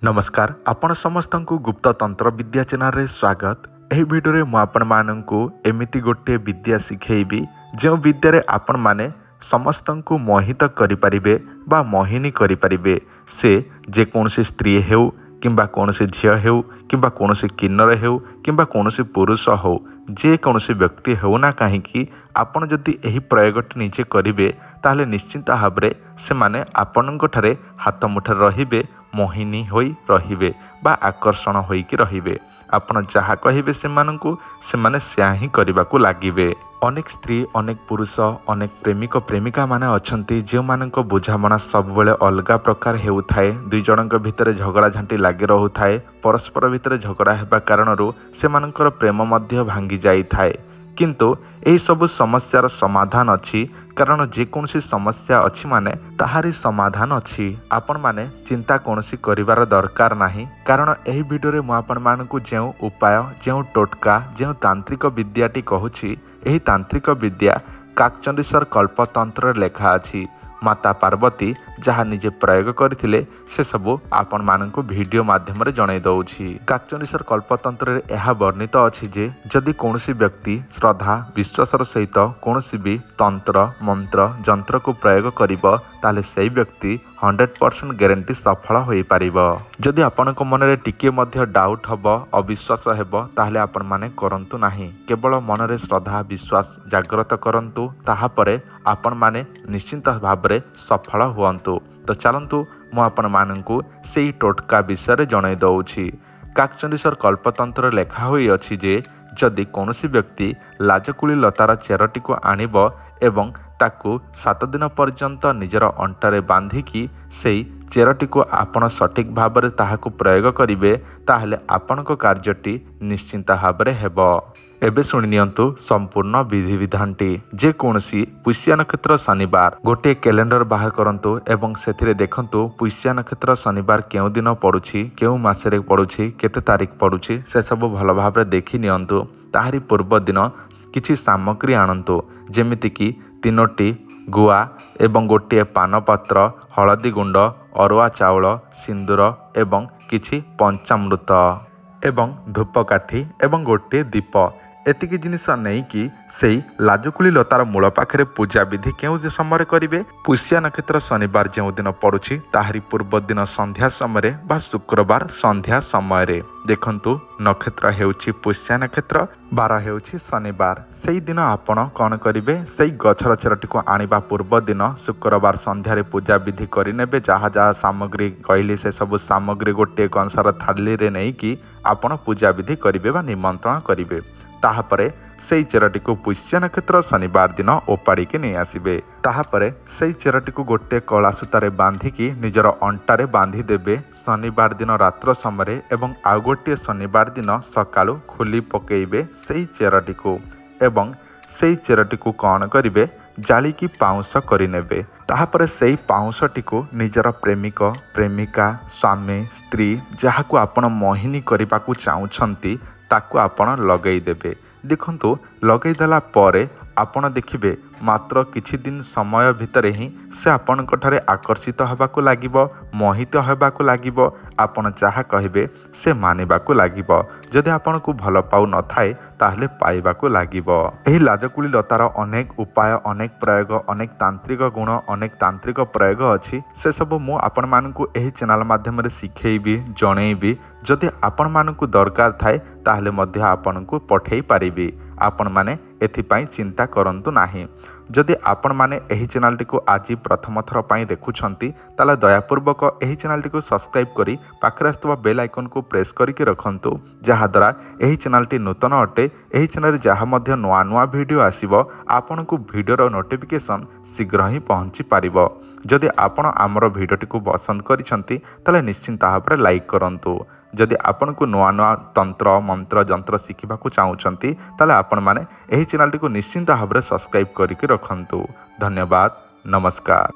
नमस्कार आपण समस्त को गुप्त तंत्र विद्या चैनल रे स्वागत। एही वीडियो रे मु आपण माननकु एमिति गोटे विद्या सिखेइबी जो विद्या रे आपण माने समस्त को मोहित करि परिबे बा मोहिनी करि परिबे। से जे कोनसी स्त्री हेउ किंबा कोनसी झियो हेउ किंबा कोनसी किन्नर हेउ किंबा कोनसी पुरुष हो जे कोनसी व्यक्ति हेउ ना काहेकि आपण जदि एही प्रयोगटी निजे करिवे ताहले निश्चिंत भाबरे से माने आपनक ठारे हाथ मुठा रहिबे मोहिनी होई रहिबे बा आकर्षण होईकी रहिबे। आपण जहा कहिबे से माने स्या ही करबाकू लागिबे। अनेक स्त्री अनेक पुरुष अनेक प्रेमिक प्रेमिका माने अछंती जो मानक बुझामणा सब बेले अलगा प्रकार हेउ थाए। दुई जनक भितर झगड़ा झांटी लागी रहु थाए। परस्पर भितर झगड़ा हेबा कारणरू से मानकर प्रेम मध्य भांगी जाई थाए। किंतु एही सब समस्यार समाधान अछि कारण जे कोनसी समस्या अछि माने ताहारी समाधान अछि। आपण माने चिंता कोनसी करिवार दरकार नाही कारण एही वीडियो रे मु आपण मानकु जेउ उपाय जेउ टोटका जेउ तांत्रिक विद्याटी कहूछि एही तांत्रिक विद्या काकचंडीश्वर कल्पतंत्र लेखा अछि। माता पार्वती जहाँ निजे प्रयोग करथिले से सबु आपण मानकु वीडियो माध्यम रे जणाई दउछि। काकचंडीश्वर कल्पतंत्र रे एहा वर्णित अछि जे जदि कोनसी व्यक्ति श्रद्धा विश्वासर सहित कोनसी भी तंत्र मंत्र जंत्र को प्रयोग करिबो ताले सेही व्यक्ति 100% ग्यारंटी सफल होई परिबो। जदि आपनक मन रे टिके मध्य डाउट हबो अविश्वास हेबो ताहले आपण माने करंतु नाही। केवल मन रे श्रद्धा विश्वास जागृत करंतु ताहा परे आपण माने निश्चिंत भाबरे सफल हुअंतु। तो चलंतु मु आपण माननकु सेही टोटका विषय जणाई दउछि। काकचंडीश्वर कल्पतंत्र लेखा होई अछि जे जदि कोनसी व्यक्ति लाजकुली लतार चेरटी को आनिबो एवं ताकू 7 दिन पर्यंत निजर अंटारे बांधिकी सेई चेरटी को आपण सठिक भाबरे ताहाकू प्रयोग करिवे ताहले आपणक कार्यटी निश्चिंत भाबरे हेबो। एबे सुनि नियंतु संपूर्ण विधि विधानटी। जे कोनसी पुष्य नक्षत्र शनिवार गोटे कैलेंडर बाहर करंतु एवं सेथिरे देखंतु पुष्य नक्षत्र शनिवार केउ दिन पड़ुछि केउ मासरे पड़ुछि केते तारीख पड़ुछि से सब भल भाबरे देखि नियंतु। ताहारी पूर्व दिन किछि सामग्री आनंतु जेमिति कि 3टी गुआ एवं गोटे पानपत्र हलदी गुंड अरुआ चाउल सिंदूर एवं किछि पंचामृत एवं धूपकाठी एवं गोटे दीप एतिकी जिनिस नहीं कि सेई लाजकुली लतार मूल पाखरे पूजा विधि केउ समय करिवे। पुष्य नक्षत्र शनिवार जो दिन पड़ुछि ताहारी पूर्व दिन संध्या समय बा शुक्रवार संध्या समय देखंतु नक्षत्र हेउछि पुष्य नक्षत्र बार हेउछि शनिवार। सेई दिन आपण कौन करिवे सेई गछर चेरटी को आनिबा पूर्व दिन शुक्रवार संध्या रे पूजा विधि करि नेबे। जहा जहा सामग्री कहली से सब सामग्री गोटे कंसार थाली रे नै कि आपण पूजा विधि करिवे बा निमंत्रण करिवे। ताहापरे सेई चेरटी को पुष्य नक्षत्र शनिवार दिन ओपाड़ी के नहीं आसिबे। ताहापरे सेई चेरटी को गोटे कला सूतारे बांधिकी निजर अंटारे बांधि देबे शनिवार दिन रात्र समय एवं आउ गोटे शनिवार दिन सकाळु खोली पकेइबे सेई चेरटी को एवं सेई चेरटी को कौन करिवे जालिकी पाउंस करि नेबे। ताहापरे सेई पाउंसटी को निजर प्रेमिक प्रेमिका स्वामी स्त्री जहाकू आपण मोहिनी करिबाकू चाहुछंती ताकू आपण लगेई देबे। देखंतु लगेई देला परे आपण देखिबे मात्र किछि दिन समय भितर ही से आपणक ठारे आकर्षित होबाकू लागिबो मोहित होबाकू लागिबो। आपण जहा कहिबे से मानिबाकू लागिबो। जदि आपणकू भल पाउ न थाए ताहले पाइबाकू लागिबो। एही लाजकुली लतार अनेक उपाय अनेक प्रयोग अनेक तांत्रिक गुण अनेक तांत्रिक प्रयोग अछि से सब मु आपण मानकू एही चैनल माध्यम रे सिखेइबी जणेइबी। जदि आपण मानकू दरकार थाए ताहले मध्य आपणकू पठेई पारिबी। आपण माने एथिपाई चिंता करंतु नाही। जदि आपण माने एही चैनल टी को आज प्रथम थर पाई देखुछंती ताला दयापूर्वक एही चैनल टी को सब्सक्राइब करी पाखरे आस्तवा बेल आइकन को प्रेस करके रखंतु जहा द्वारा एही चैनल टी नूतन अटे। एही चैनल रे जहा मध्य नुआ नुआ वीडियो आसीबो आपनकू वीडियो रो नोटिफिकेशन शीघ्र ही पहुंची पारिबो। जदि आपण आमर वीडियो टी को पसंद करिसंती ताले निश्चिंत भाबरे लाइक करंतु। जदि आपण को नुआ नुआ तंत्र मंत्र जंत्र शिखा चाहूँगी ताले आपण माने एही चैनल टी को निश्चिंत भाव में सब्सक्राइब करके रखंतु। धन्यवाद नमस्कार।